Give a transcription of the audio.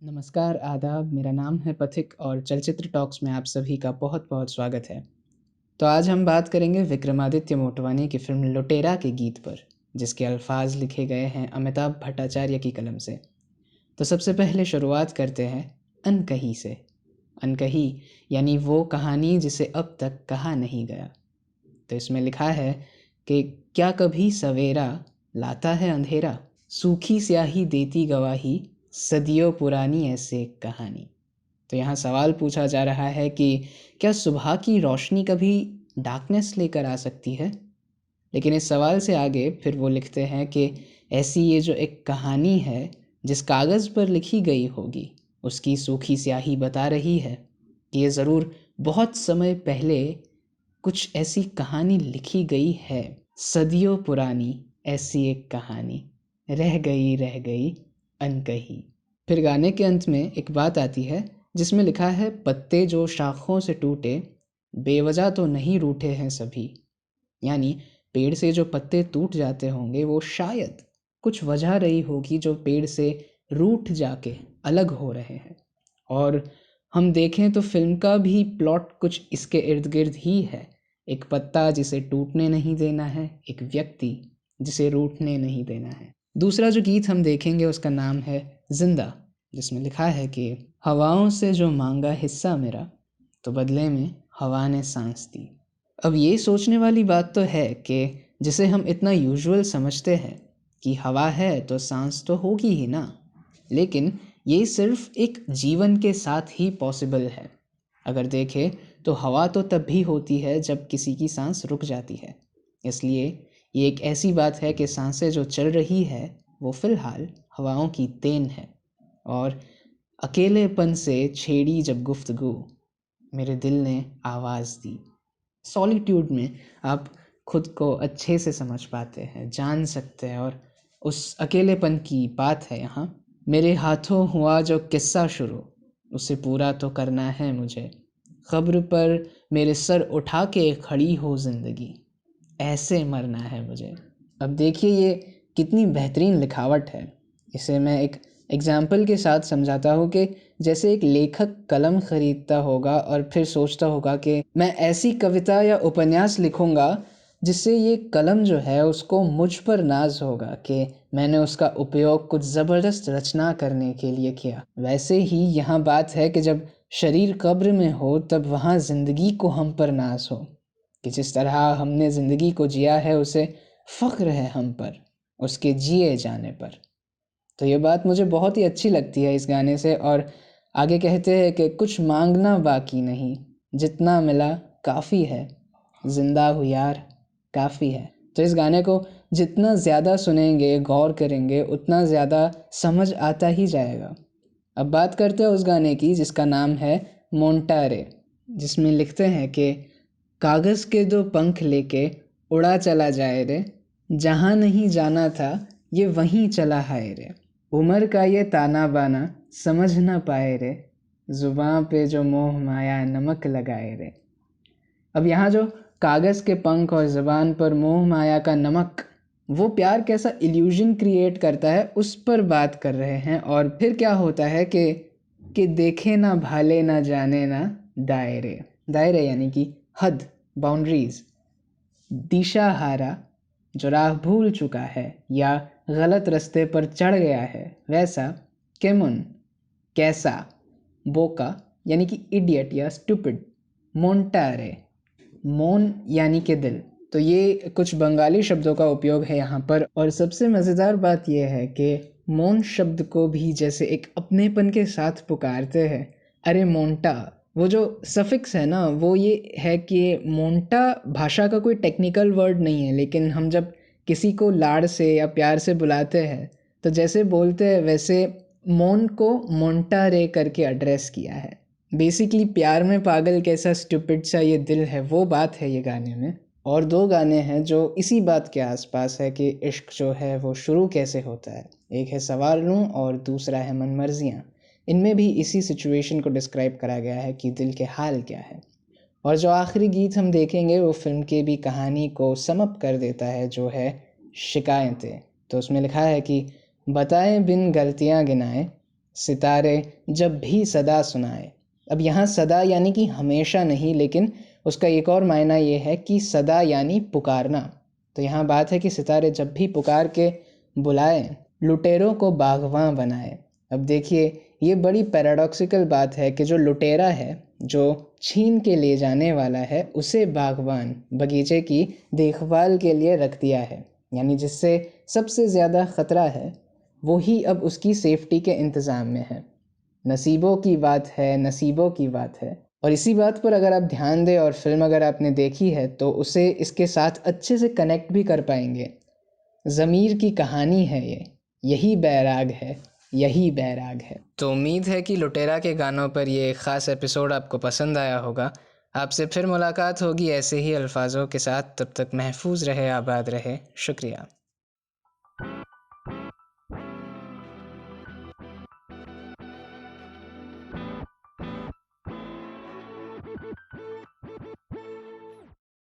नमस्कार, आदाब। मेरा नाम है पथिक और चलचित्र टॉक्स में आप सभी का बहुत-बहुत स्वागत है। तो आज हम बात करेंगे विक्रमादित्य मोटवानी की फ़िल्म लुटेरा के गीत पर, जिसके अल्फ़ाज़ लिखे गए हैं अमिताभ भट्टाचार्य की कलम से। तो सबसे पहले शुरुआत करते हैं अनकही से। अनकही यानी वो कहानी जिसे अब तक कहा नहीं गया। तो इसमें लिखा है कि क्या कभी सवेरा लाता है अंधेरा, सूखी स्याही देती गवाही, सदियों पुरानी ऐसे कहानी। तो यहाँ सवाल पूछा जा रहा है कि क्या सुबह की रोशनी कभी डार्कनेस लेकर आ सकती है? लेकिन इस सवाल से आगे फिर वो लिखते हैं कि ऐसी ये जो एक कहानी है, जिस कागज़ पर लिखी गई होगी, उसकी सूखी स्याही बता रही है कि ये ज़रूर बहुत समय पहले कुछ ऐसी कहानी लिखी गई है, सदियों पुरानी ऐसी एक कहानी, रह गई अनकही। फिर गाने के अंत में एक बात आती है जिसमें लिखा है, पत्ते जो शाखों से टूटे, बेवजह तो नहीं रूठे हैं सभी। यानी पेड़ से जो पत्ते टूट जाते होंगे वो शायद कुछ वजह रही होगी जो पेड़ से रूठ जाके अलग हो रहे हैं। और हम देखें तो फ़िल्म का भी प्लॉट कुछ इसके इर्द-गिर्द ही है। एक पत्ता जिसे टूटने नहीं देना है, एक व्यक्ति जिसे रूठने नहीं देना है। दूसरा जो गीत हम देखेंगे उसका नाम है ज़िंदा, जिसमें लिखा है कि हवाओं से जो माँगा हिस्सा मेरा, तो बदले में हवा ने साँस दी। अब ये सोचने वाली बात तो है कि जिसे हम इतना यूजुअल समझते हैं कि हवा है तो सांस तो होगी ही ना, लेकिन ये सिर्फ एक जीवन के साथ ही पॉसिबल है। अगर देखें तो हवा तो तब भी होती है जब किसी की सांस रुक जाती है। इसलिए ये एक ऐसी बात है कि सांसें जो चल रही है वो फ़िलहाल हवाओं की देन है। और अकेलेपन से छेड़ी जब गुफ्तगू, मेरे दिल ने आवाज़ दी। सॉलिट्यूड में आप खुद को अच्छे से समझ पाते हैं, जान सकते हैं, और उस अकेलेपन की बात है यहाँ। मेरे हाथों हुआ जो किस्सा शुरू, उसे पूरा तो करना है मुझे। क़ब्र पर मेरे सर उठा के खड़ी हो ज़िंदगी, ऐसे मरना है मुझे। अब देखिए ये कितनी बेहतरीन लिखावट है। इसे मैं एक एग्ज़ाम्पल के साथ समझाता हूँ कि जैसे एक लेखक कलम ख़रीदता होगा और फिर सोचता होगा कि मैं ऐसी कविता या उपन्यास लिखूँगा जिससे ये कलम जो है उसको मुझ पर नाज़ होगा कि मैंने उसका उपयोग कुछ ज़बरदस्त रचना करने के लिए किया। वैसे ही यहाँ बात है कि जब शरीर कब्र में हो तब वहाँ ज़िंदगी को हम पर नाज़ हो, कि जिस तरह हमने ज़िंदगी को जिया है उसे फ़ख्र है हम पर, उसके जिए जाने पर। तो ये बात मुझे बहुत ही अच्छी लगती है इस गाने से। और आगे कहते हैं कि कुछ मांगना बाकी नहीं, जितना मिला काफ़ी है, जिंदा हूँ यार काफ़ी है। तो इस गाने को जितना ज़्यादा सुनेंगे, गौर करेंगे, उतना ज़्यादा समझ आता ही जाएगा। अब बात करते हैं उस गाने की जिसका नाम है मोंटारे, जिसमें लिखते हैं कि कागज़ के दो पंख लेके उड़ा चला जाए रे, जहाँ नहीं जाना था ये वहीं चला हाय रे। उम्र का ये ताना बाना समझ ना पाए रे, ज़ुबां पे जो मोह माया नमक लगाए रे। अब यहाँ जो कागज़ के पंख और ज़ुबान पर मोह माया का नमक, वो प्यार कैसा इल्यूजन क्रिएट करता है उस पर बात कर रहे हैं। और फिर क्या होता है कि देखे ना भाले ना जाने ना दायरे। दायरे यानी कि हद, बाउंड्रीज। दिशाहारा जो राह भूल चुका है या गलत रास्ते पर चढ़ गया है, वैसा केमुन कैसा, बोका यानी कि इडियट या स्टूपिड, मोंटारे मोन यानी कि दिल। तो ये कुछ बंगाली शब्दों का उपयोग है यहाँ पर। और सबसे मज़ेदार बात यह है कि मोन शब्द को भी जैसे एक अपनेपन के साथ पुकारते हैं। अरे मोंटा, वो जो सफिक्स है ना, वो ये है कि मोंटा भाषा का कोई टेक्निकल वर्ड नहीं है, लेकिन हम जब किसी को लाड़ से या प्यार से बुलाते हैं तो जैसे बोलते हैं वैसे मोन को मोंटा रे करके एड्रेस किया है। बेसिकली प्यार में पागल कैसा स्टूपिड सा ये दिल है, वो बात है ये गाने में। और दो गाने हैं जो इसी बात के आसपास है कि इश्क जो है वो शुरू कैसे होता है। एक है सवार लूँ और दूसरा है मनमर्जियाँ। इनमें भी इसी सिचुएशन को डिस्क्राइब करा गया है कि दिल के हाल क्या है। और जो आखिरी गीत हम देखेंगे वो फिल्म की भी कहानी को सम अप कर देता है, जो है शिकायतें। तो उसमें लिखा है कि बताए बिन गलतियाँ गिनाए, सितारे जब भी सदा सुनाए। अब यहाँ सदा यानी कि हमेशा नहीं, लेकिन उसका एक और मायना ये है कि सदा यानी पुकारना। तो यहाँ बात है कि सितारे जब भी पुकार के बुलाए, लुटेरों को बागवां बनाए। अब देखिए, ये बड़ी पैराडॉक्सिकल बात है कि जो लुटेरा है, जो छीन के ले जाने वाला है, उसे बागवान बगीचे की देखभाल के लिए रख दिया है। यानी जिससे सबसे ज़्यादा ख़तरा है, वो ही अब उसकी सेफ्टी के इंतज़ाम में है। नसीबों की बात है, नसीबों की बात है। और इसी बात पर अगर आप ध्यान दें और फिल्म अगर आपने देखी है तो उसे इसके साथ अच्छे से कनेक्ट भी कर पाएंगे। ज़मीर की कहानी है ये, यही बैराग है, यही बैराग है। तो उम्मीद है कि लुटेरा के गानों पर ये ख़ास एपिसोड आपको पसंद आया होगा। आपसे फिर मुलाकात होगी ऐसे ही अल्फाजों के साथ। तब तक महफूज रहे, आबाद रहे। शुक्रिया।